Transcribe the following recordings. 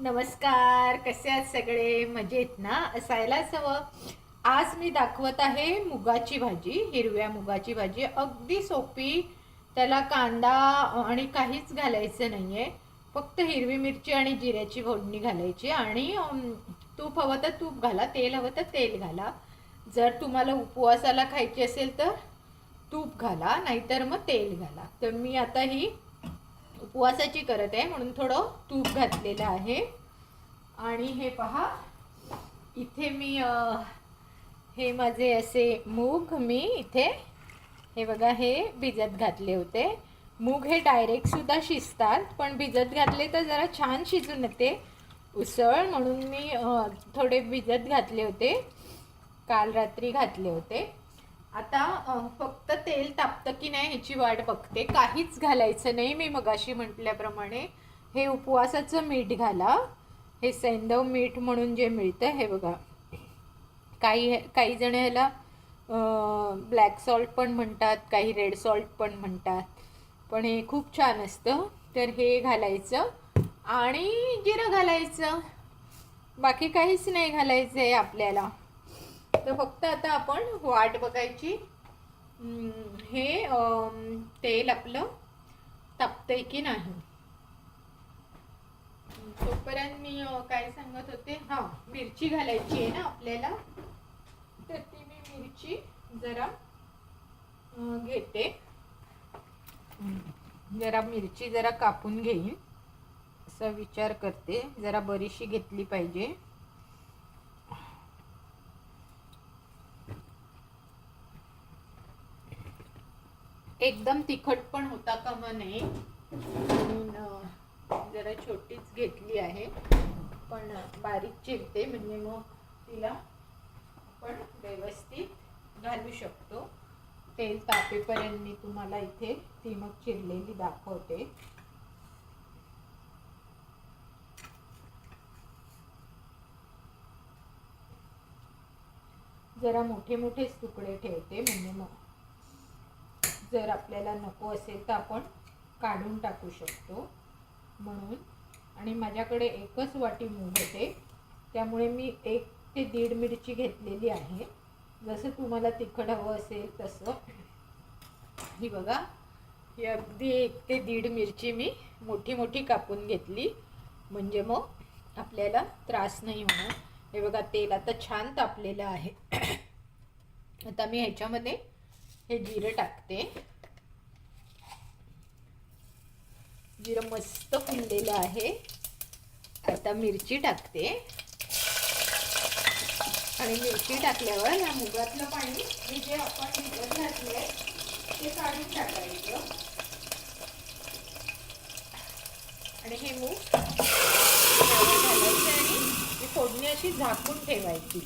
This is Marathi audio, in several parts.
नमस्कार, कसे आहात सगळे? मजेत ना? असायलाच हवं. आज मी दाखवत आहे मुगाची भाजी, हिरव्या मुगाची भाजी. अगदी सोपी. त्याला कांदा आणि काहीच घालायचं नाहीये. फक्त हिरवी मिरची आणि जिऱ्याची फोडणी घालायची आणि तूप हवं तर तूप घाला, तेल हवं तर तेल घाला. जर तुम्हाला उपवासाला खायची असेल तर तूप घाला, नाहीतर मग तेल घाला. तर मी आता ही उपवासाची करत आहे म्हणून थोडं तूप घातलेलं आहे. आणि हे पहा, इथे मी हे माझे असे मूग मी इथे हे बघा हे भिजत घातले होते. मूग हे डायरेक्ट सुद्धा शिजतात, पण भिजत घातले तर जरा छान शिजून येते उसळ, म्हणून मी थोडे भिजत घातले होते. काल रात्री घातले होते. आता फक्त तेल तापतं की नाही ह्याची वाट बघते. काहीच घालायचं नाही. मी मगाशी म्हटल्याप्रमाणे हे उपवासाचं मीठ घाला. हे सैंधव मीठ म्हणून जे मिळतं हे बघा. काही जण ह्याला ब्लॅक सॉल्ट पण म्हणतात, काही रेड सॉल्ट पण म्हणतात, पण हे खूप छान असतं. तर हे घालायचं आणि जिरं घालायचं. बाकी काहीच नाही घालायचं आहे आपल्याला. तर फक्त आता आपण वाट बघायची. हे तेल आपलं तापतंय की नाही. तोपर्यंत मी काय सांगत होते, हां, मिरची घालायची आहे ना आपल्याला. तर ती मी मिरची जरा घेते. जरा मिरची जरा कापून घेईन असा विचार करते. जरा बरीशी घेतली पाहिजे. एकदम तिखट पण होता कामा नये म्हणून जरा छोटीच घेतली आहे, पण बारीक चिरते म्हणजे मग तिला आपण व्यवस्थित घालू शकतो. तेल तापेपर्यंत मी तुम्हाला इथे ती मग चिरलेली दाखवते. जरा मोठे मोठेच तुकडे ठेवते, म्हणजे मग जर आपल्याला नको असेल तर आपण काढून टाकू शकतो म्हणून. आणि माझ्याकडे एकच वाटी मूग होते, त्यामुळे मी 1 ते 1.5 मिरची घेतलेली आहे. जसं तुम्हाला तिखट हवं असेल तसं. ही बघा, ही अगदी 1 ते 1.5 मिरची मी मोठी मोठी कापून घेतली, म्हणजे मग आपल्याला त्रास नाही होणार. हे बघा, तेल आता छान तापलेलं आहे. आता मी ह्याच्यामध्ये हे जिरं टाकते. जिरं मस्त फुललेलं आहे. आता मिरची टाकते आणि मिरची टाकल्यावर या मुगातलं पाणी मी जे आपण भिजत घातलंय ते काढून टाकायचं. आणि हे मूग घालायचं आणि ही फोडणी अशी झाकून ठेवायची.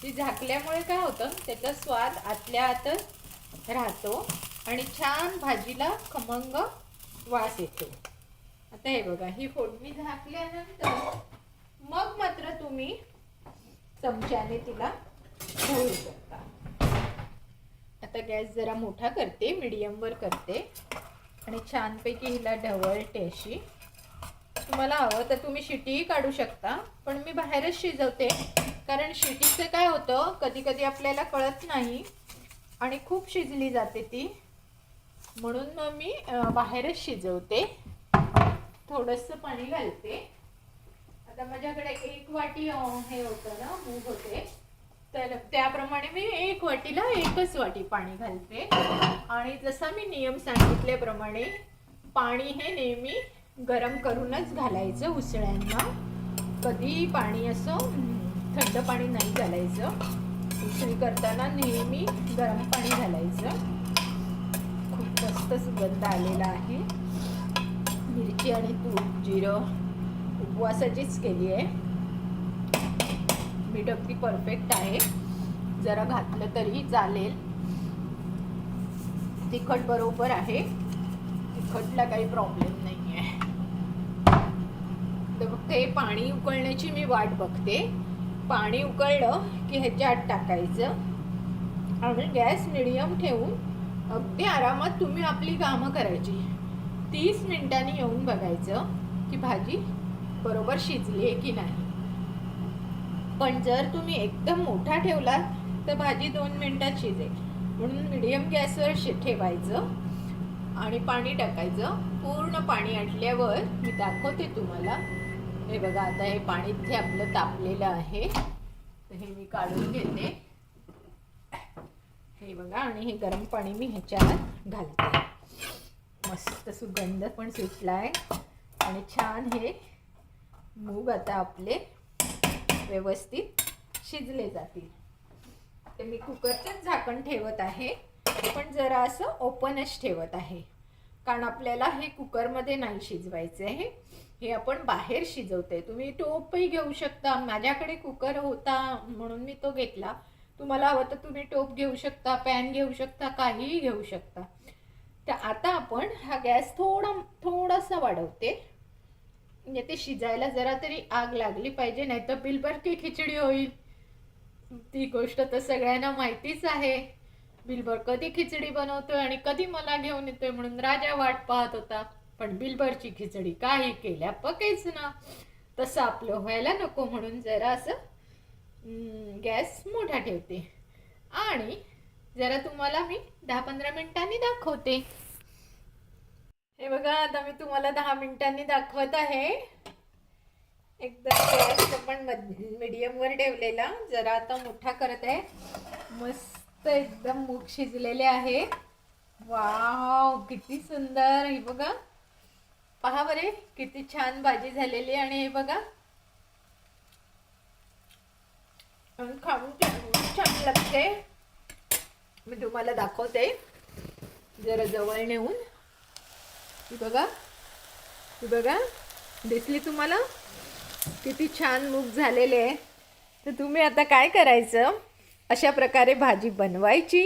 ती झाकल्यामुळे काय होतं, त्याचा स्वाद आतल्या आतच राहतो आणि छान भाजीला खमंग वास येतो. आता हे बघा, ही फोडणी झाकल्यानंतर मग मात्र तुम्ही चमच्याने तिला ढवळू शकता. आता गॅस जरा मोठा करते, मीडियमवर करते आणि छानपैकी हिला ढवळते अशी. तुम्हाला हवं तर तुम्ही शिटीही काढू शकता, पण मी बाहेरच शिजवते, कारण शिटीचं काय होतं, कधी कधी आपल्याला कळत नाही आणि खूप शिजली जाते ती, म्हणून मग मी बाहेरच शिजवते. थोडंसं पाणी घालते. आता माझ्याकडे 1 वाटी हे होतं ना, मूग होते, तर त्याप्रमाणे मी 1 वाटीला 1च वाटी पाणी घालते. आणि जसा मी नियम सांगितल्याप्रमाणे पाणी हे नेहमी गरम करूनच घालायचं उसळ्यांना. कधी पाणी असं थंड पाणी नाही घालायचं. उसळी करताना नेहमी गरम पाणी घालायचं. खूप मस्त सुगंध आलेला आहे. मिरची आणि तूप, जिरं उपवासाचीच केली आहे. मीठ अगदी परफेक्ट आहे. जरा घातलं तरी चालेल. तिखट बरोबर आहे. तिखटला काही प्रॉब्लेम नाही आहे. तर फक्त हे पाणी उकळण्याची मी वाट बघते. पाणी उकळलं की ह्याच्यात टाकायचं आणि गॅस मिडियम ठेवून अगदी आरामात तुम्ही आपली कामं करायची. 30 मिनिटांनी येऊन बघायचं की भाजी बरोबर शिजली आहे की नाही. पण जर तुम्ही एकदम मोठा ठेवलात तर भाजी 2 मिनिटात शिजेल. म्हणून मीडियम गॅसवर ठेवायचं आणि पाणी टाकायचं. पूर्ण पाणी आटल्यावर मी दाखवते तुम्हाला. हे बघा, आता हे पाणी इथे आपलं तापलेलं आहे, तर हे मी काढून घेते. हे बघा, आणि हे गरम पाणी मी ह्याच्यात घालते. मस्त सुगंध पण सुटलाय आणि छान हे मूग आता आपले व्यवस्थित शिजले जातील. ते मी कुकरचंच झाकण ठेवत आहे, पण जरा असं ओपनच ठेवत आहे, कारण आपल्याला हे कुकरमध्ये नाही शिजवायचं आहे. हे आपण बाहेर शिजवते. तुम्ही टोपही घेऊ शकता. माझ्याकडे कुकर होता म्हणून मी तो घेतला. तुम्हाला हवं तर तुम्ही टोप घेऊ शकता, पॅन घेऊ शकता, काहीही घेऊ शकता. तर आता आपण हा गॅस थोडासा वाढवते, म्हणजे ते शिजायला जरा तरी आग लागली पाहिजे, नाही तर बिलबर की खिचडी होईल. ती गोष्ट तर सगळ्यांना माहितीच आहे. बिलबर कधी खिचडी बनवतोय आणि कधी मला घेऊन येतोय म्हणून राजा वाट पाहत होता. पण बिलबरची खिचडी काही केल्या पकेच ना. तसं आपलं व्हायला नको म्हणून जरा असं गॅस मोठा ठेवते आणि जरा तुम्हाला मी 10-15 मिनिटांनी दाखवते. हे बघा, आता मी तुम्हाला 10 मिनिटांनी दाखवत आहे. एकदम गॅस पण मीडियमवर ठेवलेला, जरा आता मोठा करत आहे. मस्त एकदम मूग शिजलेले आहे. वाव, किती सुंदर. हे बघा, पहा बरे किती छान भाजी झालेली. आणि हे बघा, खाऊन छान लागते. मी तुम्हाला दाखवते जरा जवळ नेऊन. ही बघा, ही बघा, दिसली तुम्हाला किती छान मूग झालेले आहे. तर तुम्ही आता काय करायचं, अशा प्रकारे भाजी बनवायची,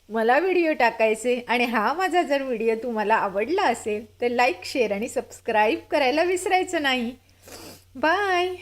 मला व्हिडिओ टाकायचे. आणि हा माझा जर व्हिडिओ तुम्हाला आवडला असेल तर लाईक, शेअर आणि सबस्क्राईब करायला विसरायचं नाही. बाय.